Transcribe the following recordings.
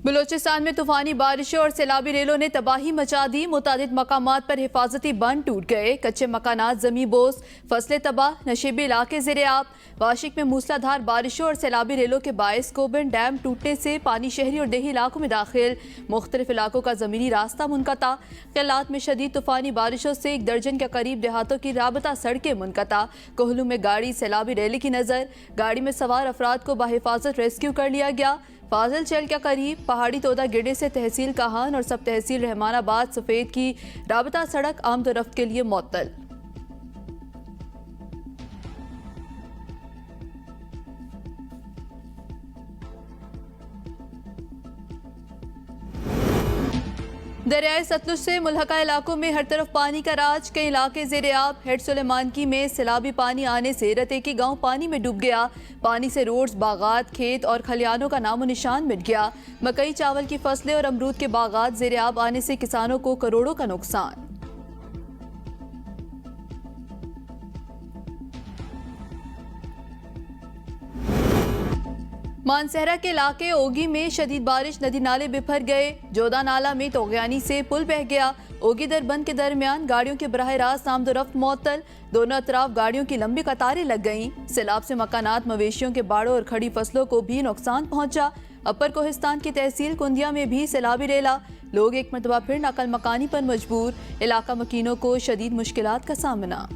बलूचिस्तान में तूफानी बारिशों और सैलाबी रेलों ने तबाही मचा दी। मुतादिद मकामात पर हिफाजती बंद टूट गए। कच्चे मकानात जमी बोस, फसलें तबाह, नशीबी इलाके ज़ेर-ए-आब। वाशिक में मूसलाधार बारिशों और सैलाबी रेलों के बायस कोबन डैम टूटने से पानी शहरी और देही इलाकों में दाखिल। मुख्तलिफ इलाकों का ज़मीनी रास्ता मुनक़ता। क़िलात में शदीद तूफानी बारिशों से 1 दर्जन के करीब देहातों की राबता सड़कें मुनक़ता। कोहलू में गाड़ी सैलाबी रैली की नज़र। गाड़ी में सवार अफराद को बाहिफाजत रेस्क्यू कर लिया गया। फाजिल चेल के करीब पहाड़ी तोदा गिरने से तहसील काहान और सब तहसील रहमानाबाद सफ़ेद की राबता सड़क आमदोरफ्त के लिए मुअत्तल। दरियाए सतलुज से मुल्हका इलाकों में हर तरफ पानी का राज। कई इलाके ज़ेर-ए-आब। हेड सुलेमानकी में सैलाबी पानी आने से रतेकी गांव पानी में डूब गया। पानी से रोड्स, बागात, खेत और खलियानों का नामो निशान मिट गया। मकई, चावल की फसलें और अमरूद के बागात ज़ेर-ए-आब आने से किसानों को करोड़ों का नुकसान। मानसहरा के इलाके ओगी में शदीद बारिश, नदी नाले बिफर गए। जोदा नाला में तोगयानी से पुल बह गया। ओगी दरबंद के दरमियान गाड़ियों के बराह रास्त आमदोरफ्त मुअत्तल। दोनों अतराफ गाड़ियों की लंबी कतारें लग गईं। सैलाब से मकानात, मवेशियों के बाड़ों और खड़ी फसलों को भी नुकसान पहुंचा। अपर कोहिस्तान की तहसील कुंदिया में भी सैलाबी रेला। लोग एक मरतबा फिर नकल मकानी पर मजबूर। इलाका मकीनों को शदीद मुश्किलात का सामना।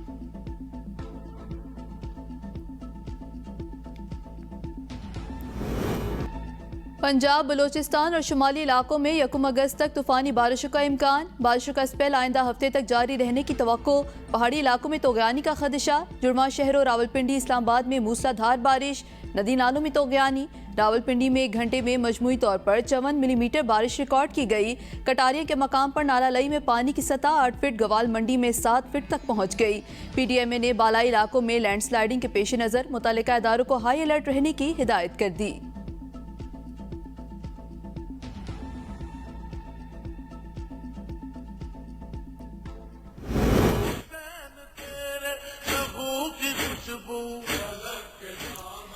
पंजाब, बलूचिस्तान और शुमाली इलाकों में 1 अगस्त तक तूफानी बारिशों का इम्कान। बारिशों का स्पेल आइंदा हफ्ते तक जारी रहने की तवक्को। पहाड़ी इलाकों में तोगयानी का खदशा। जुड़वा शहरों रावलपिंडी, इस्लामाबाद में मूसलाधार बारिश, नदी नालों में तोगयानी। रावलपिंडी में 1 घंटे में मजमूई तौर पर 54 मिलीमीटर बारिश रिकॉर्ड की गई। कटारिया के मकाम पर नाला लई में पानी की सतह 8 फीट, गवाल मंडी में 7 फीट तक पहुंच गई। PDMA ने बालाई इलाकों में लैंडस्लाइडिंग के पेश नज़र मुतल्लिका इदारों को हाई अलर्ट रहने की हिदायत कर दी।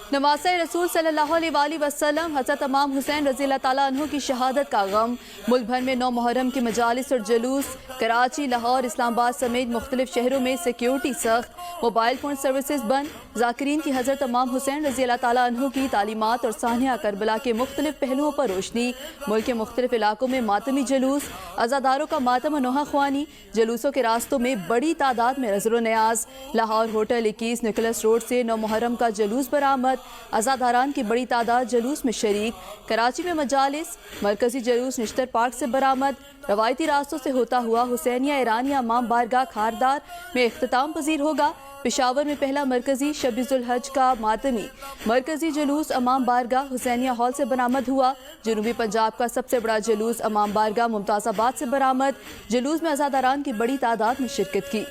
नवासे रसूल सल्लल्लाहु अलैहि वसल्लम हज़रत इमाम हुसैन रज़ी अल्लाह ताला अन्हु की शहादत का गम। मुल्क भर में 9 मुहर्रम की मजालिस और जुलूस। कराची, लाहौर, इस्लामाबाद समेत मुख्तलिफ शहरों में सिक्योरिटी सख्त। मोबाइल फ़ोन सर्विसेज बंद। ज़ाकिरीन की हज़रत इमाम हुसैन रज़ी अल्लाह ताला अन्हु की तालीमात और सानिया करबला के मुख्तलिफ पहलुओं पर रोशनी। मुल्क के मुख्तलिफ इलाकों में मातमी जुलूस। अज़ादारों का मातम और नोहा ख्वानी। जुलूसों के रास्तों में बड़ी तादाद में नज़र न्याज। लाहौर होटल 21 निकोलस रोड से 9 मुहर्रम का जुलूस बरामद। अज़ादारान की बड़ी तादाद जुलूस में शरीक। कराची में मजालिस। मरकजी जुलूस निश्तर पार्क से बरामद। रवायती रास्तों से होता हुआ हुसैनिया ईरानिया इमाम बारगाह खारदार में इख्तिताम पजीर होगा। पेशावर में पहला मरकजी शब-ए-जुल हज का मातमी मरकजी जुलूस इमाम बारगाह हुसैनिया हॉल से बरामद हुआ। जनूबी पंजाब का सबसे बड़ा जुलूस इमाम बारगाह मुमताज़ाबाद से बरामद। जुलूस में अज़ादारान की बड़ी तादाद ने शिरकत की।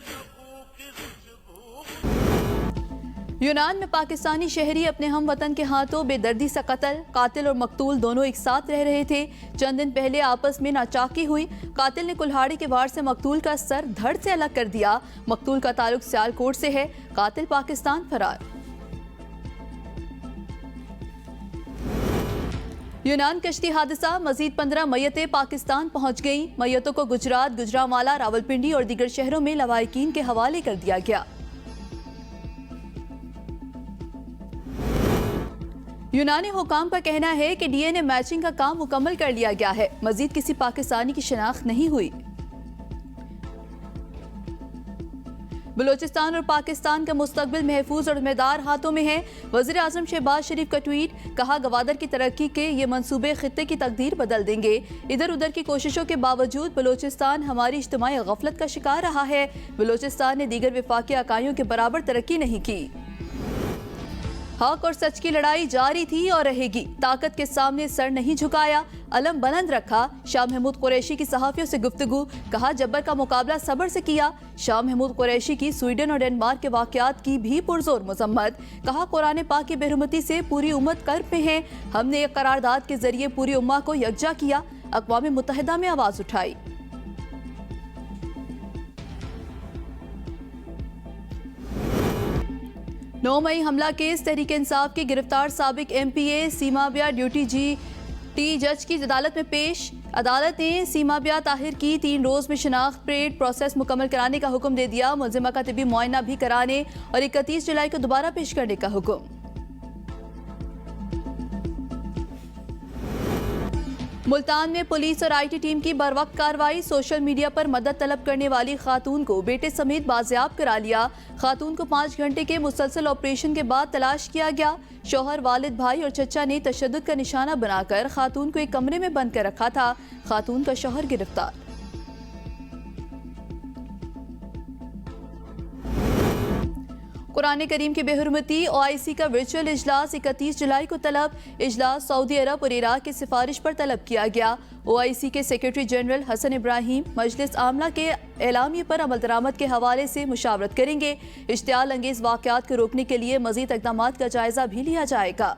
यूनान में पाकिस्तानी शहरी अपने हम वतन के हाथों बेदर्दी से कत्ल। कातिल और मकतूल दोनों एक साथ रह रहे थे। चंद दिन पहले आपस में नाचाकी हुई। कातिल ने कुल्हाड़ी के वार से मकतूल का सर धड़ से अलग कर दिया। मकतूल का ताल्लुक सियालकोट से है। कातिल पाकिस्तान फरार। यूनान कश्ती हादसा, मजीद 15 मैयतें पाकिस्तान पहुंच गईं। मैयतों को गुजरात, गुजरांवाला, रावलपिंडी और दीगर शहरों में लवाहिकीन के हवाले कर दिया गया। यूनानी हुकाम का कहना है कि DNA मैचिंग का काम मुकम्मल कर लिया गया है। मजीद किसी पाकिस्तानी की शनाख्त नहीं हुई। बलूचिस्तान और पाकिस्तान का मुस्तकबिल महफूज और जिम्मेदार हाथों में है। वज़ीर आज़म शहबाज शरीफ का ट्वीट। कहा, गवादर की तरक्की के ये मंसूबे खित्ते की तकदीर बदल देंगे। इधर उधर की कोशिशों के बावजूद बलूचिस्तान हमारी इज्तिमाई गफलत का शिकार रहा है। बलूचिस्तान ने दीगर वफाकी इकाइयों के बराबर तरक्की नहीं की। हक और सच की लड़ाई जारी थी और रहेगी। ताकत के सामने सर नहीं झुकाया, अलम बुलंद रखा। शाह महमूद कुरैशी की सहाफियों से गुफ्तगू। कहा, जब्बर का मुकाबला सब्र से किया। शाह महमूद कुरैशी की स्वीडन और डेनमार्क के वाकयात की भी पुरजोर मजम्मत। कहा, कुरान पाक की बेरुमती से पूरी उम्मत कर्ब में है। हमने एक करारदाद के जरिए पूरी उम्मा को यकजा किया। अक़वाम मुत्तहिदा में आवाज उठाई। 9 मई हमला केस तहरीक इंसाफ की गिरफ्तार साबिक MPA सीमा बिया ड्यूटी जी टी जज की अदालत में पेश। अदालत ने सीमा बिया ताहिर की 3 रोज में शनाख्त परेड प्रोसेस मुकम्मल कराने का हुक्म दे दिया। मुलजिमा का तिबी मुआयना भी कराने और 31 जुलाई को दोबारा पेश करने का हुक्म। मुल्तान में पुलिस और आईटी टीम की बरवक्त कार्रवाई। सोशल मीडिया पर मदद तलब करने वाली खातून को बेटे समेत बाजियाब करा लिया। खातून को 5 घंटे के मुसलसल ऑपरेशन के बाद तलाश किया गया। शौहर, वालिद, भाई और चचा ने तशद्दुद का निशाना बनाकर खातून को एक कमरे में बंद कर रखा था। खातून का शौहर गिरफ्तार। कुरान करीम की बेहुरमती, ओआईसी का वर्चुअल इजलास 31 जुलाई को तलब। इजलास सऊदी अरब और इराक की सिफारिश पर तलब किया गया। ओआईसी के सेक्रेटरी जनरल हसन इब्राहिम मजलिस आमला के एलामिये पर अमल दरामद के हवाले से मुशावरत करेंगे। इश्तियाल अंगेज वाक़यात को रोकने के लिए मजीद इक़दाम का जायजा भी लिया जाएगा।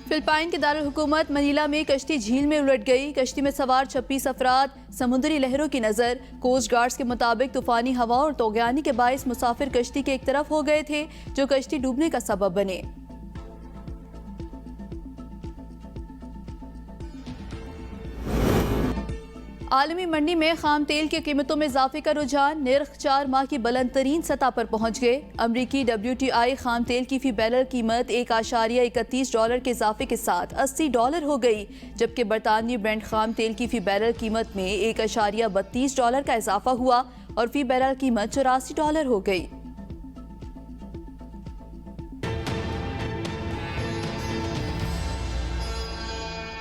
फिलिपाइन के दारुल हुकूमत मनीला में कश्ती झील में उलट गई। कश्ती में सवार 26 अफराद समुद्री लहरों की नजर। कोस्ट गार्ड्स के मुताबिक तूफानी हवा और तोगयानी के बायस मुसाफिर कश्ती के एक तरफ हो गए थे, जो कश्ती डूबने का सबब बने। आलमी मंडी में खाम तेल की कीमतों में इजाफे का रुझान। निर्ख 4 माह की बुलंद तरीन सतह पर पहुंच गए। अमरीकी WTI खाम तेल की फी बैरल कीमत $1.31 के इजाफे के साथ $80 हो गई, जबकि बरतानवी ब्रेंट खाम तेल की फी बैरल कीमत में $1.32 का इजाफा हुआ और फी बैरल कीमत $84 हो गई।